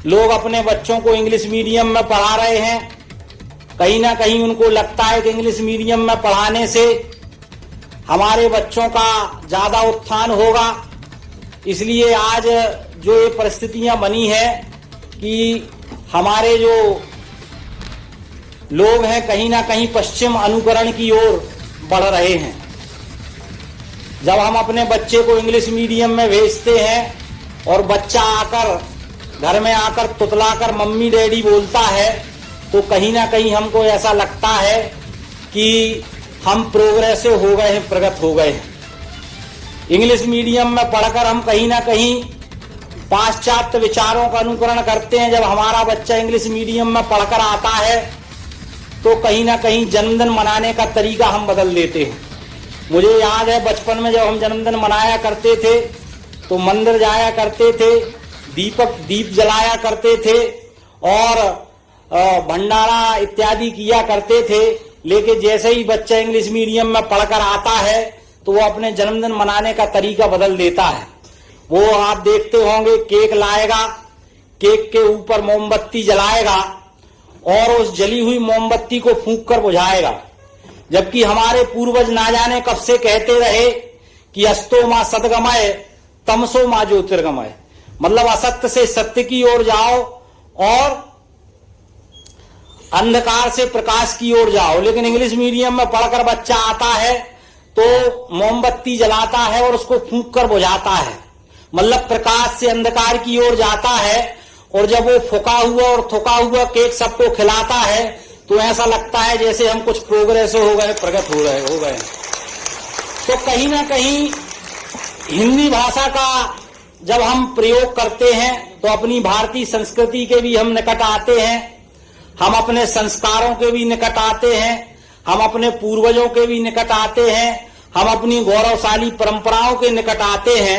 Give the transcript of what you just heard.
लोग अपने बच्चों को इंग्लिश मीडियम में पढ़ा रहे हैं। कहीं ना कहीं उनको लगता है कि इंग्लिश मीडियम में पढ़ाने से हमारे बच्चों का ज्यादा उत्थान होगा। इसलिए आज जो ये परिस्थितियां बनी है कि हमारे जो लोग हैं कहीं ना कहीं पश्चिम अनुकरण की ओर बढ़ रहे हैं। जब हम अपने बच्चे को इंग्लिश मीडियम में भेजते हैं और बच्चा आकर घर में आकर तुतलाकर मम्मी डैडी बोलता है, तो कहीं ना कहीं हमको ऐसा लगता है कि हम प्रोग्रेसिव हो गए हैं, प्रगत हो गए हैं। इंग्लिश मीडियम में पढ़कर हम कहीं ना कहीं पाश्चात्य विचारों का अनुकरण करते हैं। जब हमारा बच्चा इंग्लिश मीडियम में पढ़कर आता है तो कहीं ना कहीं जन्मदिन मनाने का तरीका हम बदल देते हैं। मुझे याद है बचपन में जब हम जन्मदिन मनाया करते थे तो मंदिर जाया करते थे, दीप जलाया करते थे और भंडारा इत्यादि किया करते थे। लेकिन जैसे ही बच्चा इंग्लिश मीडियम में पढ़कर आता है तो वो अपने जन्मदिन मनाने का तरीका बदल देता है। वो आप देखते होंगे केक लाएगा, केक के ऊपर मोमबत्ती जलाएगा और उस जली हुई मोमबत्ती को फूंक कर बुझाएगा। जबकि हमारे पूर्वज ना जाने कब से कहते रहे कि अस्तो मां सदगमय तमसो मां ज्योतिर्गमय, मतलब असत्य से सत्य की ओर जाओ और अंधकार से प्रकाश की ओर जाओ। लेकिन इंग्लिश मीडियम में पढ़कर बच्चा आता है तो मोमबत्ती जलाता है और उसको फूंक कर बुझाता है, मतलब प्रकाश से अंधकार की ओर जाता है। और जब वो फूका हुआ और थुका हुआ केक सबको खिलाता है तो ऐसा लगता है जैसे हम कुछ प्रोग्रेस हो गए, प्रगत हो गए। तो कहीं ना कहीं हिंदी भाषा का जब हम प्रयोग करते हैं तो अपनी भारतीय संस्कृति के भी हम निकट आते हैं, हम अपने संस्कारों के भी निकट आते हैं, हम अपने पूर्वजों के भी निकट आते हैं, हम अपनी गौरवशाली परंपराओं के निकट आते हैं।